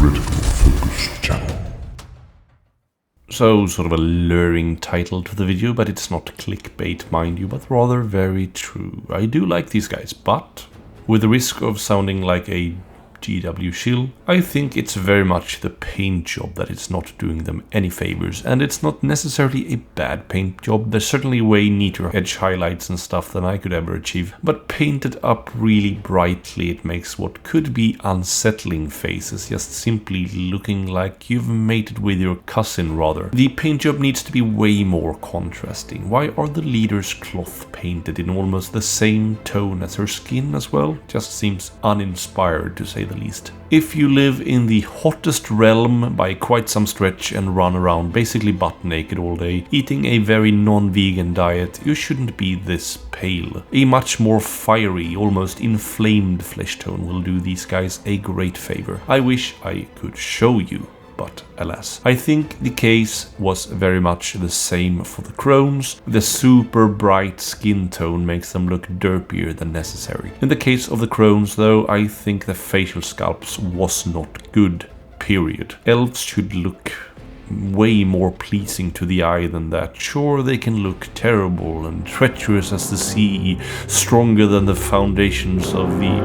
critical focus channel. So, sort of a luring title to the video, but it's not clickbait, mind you, but rather very true. I do like these guys, but with the risk of sounding like a GW shill, I think it's very much the paint job that it's not doing them any favors, and it's not necessarily a bad paint job. There's certainly way neater edge highlights and stuff than I could ever achieve, but painted up really brightly, it makes what could be unsettling faces just simply looking like you've mated with your cousin rather. The paint job needs to be way more contrasting. Why are the leader's cloth painted in almost the same tone as her skin as well? Just seems uninspired to say the least. If you live in the hottest realm by quite some stretch and run around basically butt naked all day, eating a very non-vegan diet, you shouldn't be this pale. A much more fiery, almost inflamed flesh tone will do these guys a great favor. I wish I could show you, but alas. I think the case was very much the same for the crones. The super bright skin tone makes them look derpier than necessary. In the case of the crones though, I think the facial sculpts was not good, period. Elves should look way more pleasing to the eye than that. Sure, they can look terrible and treacherous as the sea, stronger than the foundations of the...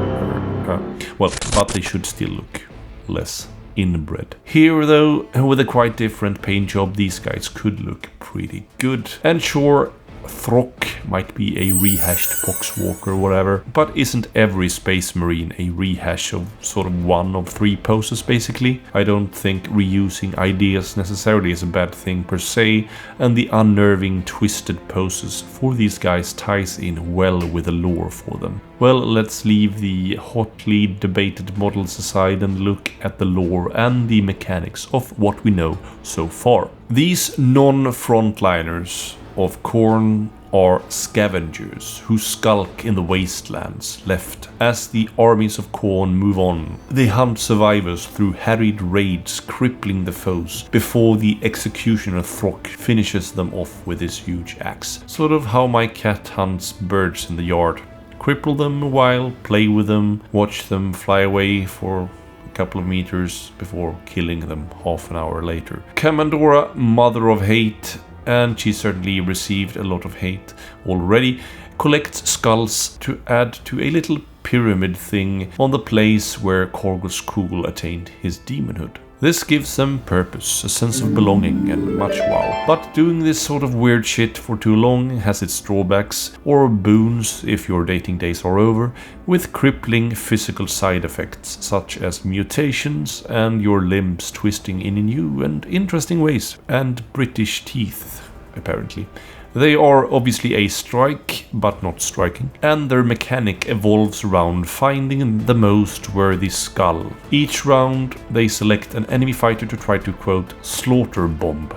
but they should still look less inbred. Here though, with a quite different paint job, these guys could look pretty good. And sure, Throck might be a rehashed Foxwalker or whatever, but isn't every Space Marine a rehash of sort of one of three poses basically? I don't think reusing ideas necessarily is a bad thing per se, and the unnerving twisted poses for these guys ties in well with the lore for them. Well, let's leave the hotly debated models aside and look at the lore and the mechanics of what we know so far. These non-frontliners of Khorne are scavengers who skulk in the wastelands left as the armies of Khorne move on. They hunt survivors through harried raids, crippling the foes before the executioner Throck finishes them off with his huge axe. Sort of how my cat hunts birds in the yard. Cripple them a while, play with them, watch them fly away for a couple of meters before killing them half an hour later. Kamandora, mother of hate, and she certainly received a lot of hate already, collects skulls to add to a little pyramid thing on the place where Korgus Kul attained his demonhood. This gives them purpose, a sense of belonging, and much wow. But doing this sort of weird shit for too long has its drawbacks, or boons if your dating days are over, with crippling physical side effects such as mutations and your limbs twisting in new and interesting ways, and British teeth, apparently. They are obviously a strike, but not striking, and their mechanic evolves around finding the most worthy skull. Each round, they select an enemy fighter to try to, quote, slaughter bomb.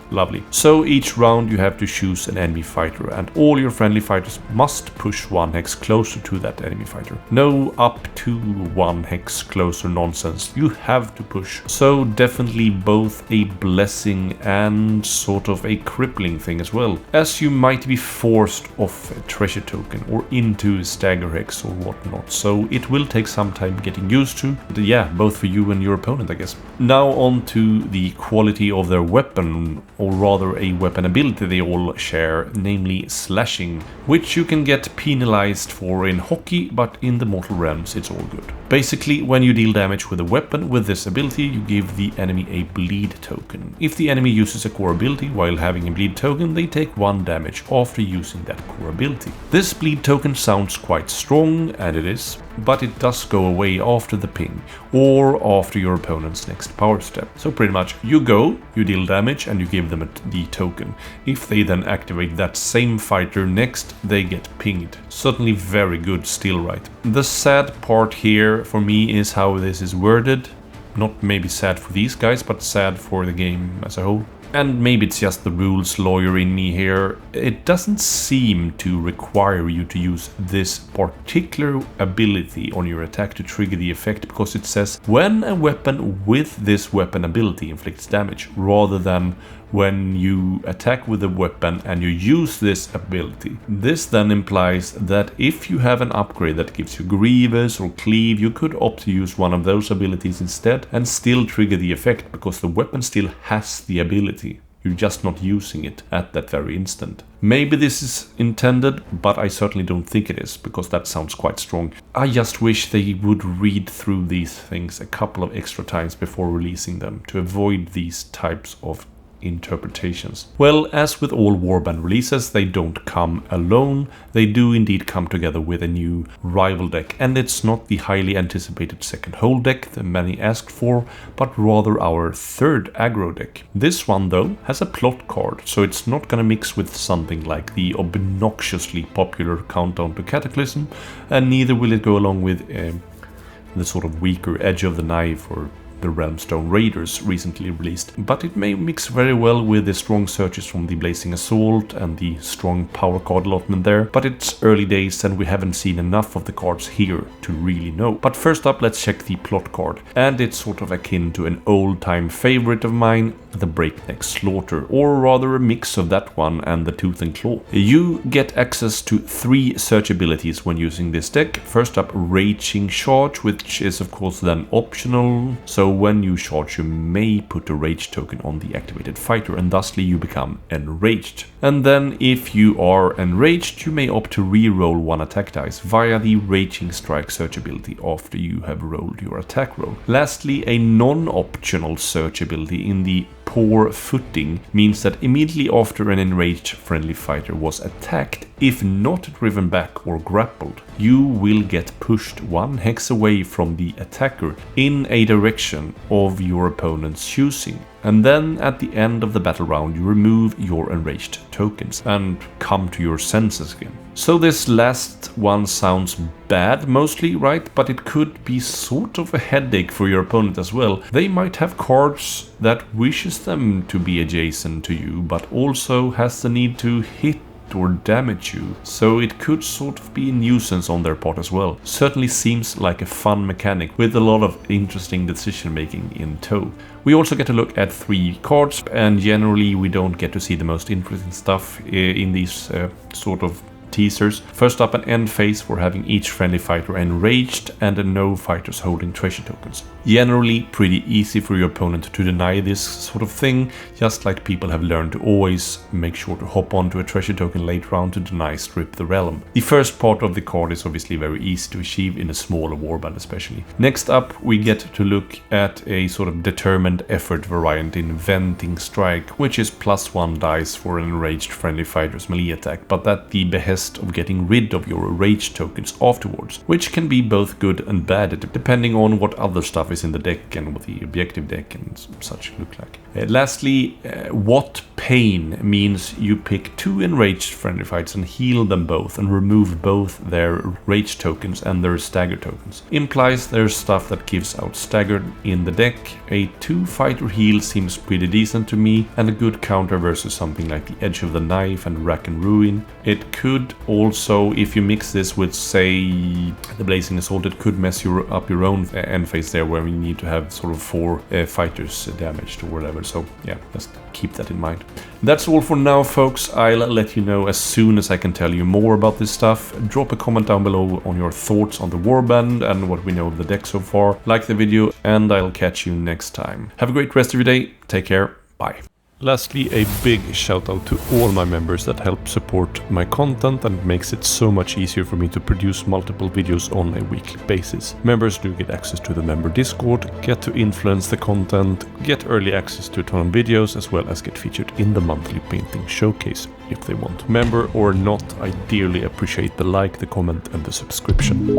Lovely. So each round you have to choose an enemy fighter, and all your friendly fighters must push 1 hex closer to that enemy fighter. No up to 1 hex closer nonsense. You have to push. So definitely both a blessing and sort of a crippling thing as well, as you might be forced off a treasure token or into a stagger hex or whatnot. So it will take some time getting used to. But yeah, both for you and your opponent, I guess. Now on to the quality of their weapon, or rather a weapon ability they all share, namely slashing, which you can get penalized for in hockey, but in the mortal realms it's all good. Basically, when you deal damage with a weapon with this ability, you give the enemy a bleed token. If the enemy uses a core ability while having a bleed token, they take 1 damage after using that core ability. This bleed token sounds quite strong, and it is, but it does go away after the ping, or after your opponent's next power step. So pretty much, you go, you deal damage, and you give them the token. If they then activate that same fighter next, they get pinged. Certainly very good still, right? The sad part here for me is how this is worded. Not maybe sad for these guys, but sad for the game as a whole. And maybe it's just the rules lawyer in me here. It doesn't seem to require you to use this particular ability on your attack to trigger the effect, because it says when a weapon with this weapon ability inflicts damage, rather than when you attack with a weapon and you use this ability. This then implies that if you have an upgrade that gives you Grievous or Cleave, you could opt to use one of those abilities instead and still trigger the effect because the weapon still has the ability. You're just not using it at that very instant. Maybe this is intended, but I certainly don't think it is, because that sounds quite strong. I just wish they would read through these things a couple of extra times before releasing them to avoid these types of interpretations. Well, as with all Warband releases, they don't come alone. They do indeed come together with a new rival deck, and it's not the highly anticipated second hold deck that many asked for, but rather our third aggro deck. This one though has a plot card, so it's not gonna mix with something like the obnoxiously popular Countdown to Cataclysm, and neither will it go along with the sort of weaker Edge of the Knife or the Realmstone Raiders recently released, but it may mix very well with the strong searches from the Blazing Assault and the strong power card allotment there, but it's early days and we haven't seen enough of the cards here to really know. But first up, let's check the plot card, and it's sort of akin to an old-time favorite of mine, the Breakneck Slaughter, or rather a mix of that one and the Tooth and Claw. You get access to 3 search abilities when using this deck. First up, Raging Charge, which is of course then optional, so when you charge you may put a rage token on the activated fighter and thusly you become enraged. And then if you are enraged, you may opt to re-roll 1 attack dice via the Raging Strike search ability after you have rolled your attack roll. Lastly, a non-optional search ability in the Poor Footing means that immediately after an enraged friendly fighter was attacked, if not driven back or grappled, you will get pushed 1 hex away from the attacker in a direction of your opponent's choosing. And then at the end of the battle round you remove your enraged tokens and come to your senses again. So this last one sounds bad mostly, right? But it could be sort of a headache for your opponent as well. They might have cards that wishes them to be adjacent to you, but also has the need to hit or damage you, so it could sort of be a nuisance on their part as well. Certainly seems like a fun mechanic with a lot of interesting decision making in tow. We also get to look at 3 cards, and generally we don't get to see the most interesting stuff in these sort of teasers. First up, an end phase for having each friendly fighter enraged and no fighters holding treasure tokens. Generally pretty easy for your opponent to deny this sort of thing, just like people have learned to always make sure to hop onto a treasure token late round to deny Strip the Realm. The first part of the card is obviously very easy to achieve in a smaller warband especially. Next up, we get to look at a sort of determined effort variant in Venting Strike, which is +1 dice for an enraged friendly fighter's melee attack, but at the behest of getting rid of your rage tokens afterwards, which can be both good and bad depending on what other stuff is in the deck and what the objective deck and such look like. Lastly, What Pain means you pick 2 enraged friendly fights and heal them both and remove both their rage tokens and their stagger tokens. Implies there's stuff that gives out stagger in the deck. A 2 fighter heal seems pretty decent to me and a good counter versus something like the Edge of the Knife and Rack and Ruin. It could also, if you mix this with say the Blazing Assault, it could mess up your own end phase there where you need to have sort of 4 fighters damaged or whatever. So yeah, just keep that in mind. That's all for now, folks. I'll let you know as soon as I can tell you more about this stuff. Drop a comment down below on your thoughts on the Warband and what we know of the deck so far. Like the video and I'll catch you next time. Have a great rest of your day. Take care. Bye. Lastly, a big shout out to all my members that help support my content and makes it so much easier for me to produce multiple videos on a weekly basis. Members do get access to the member Discord, get to influence the content, get early access to a ton of videos, as well as get featured in the monthly painting showcase if they want. Member or not, I dearly appreciate the like, the comment and the subscription.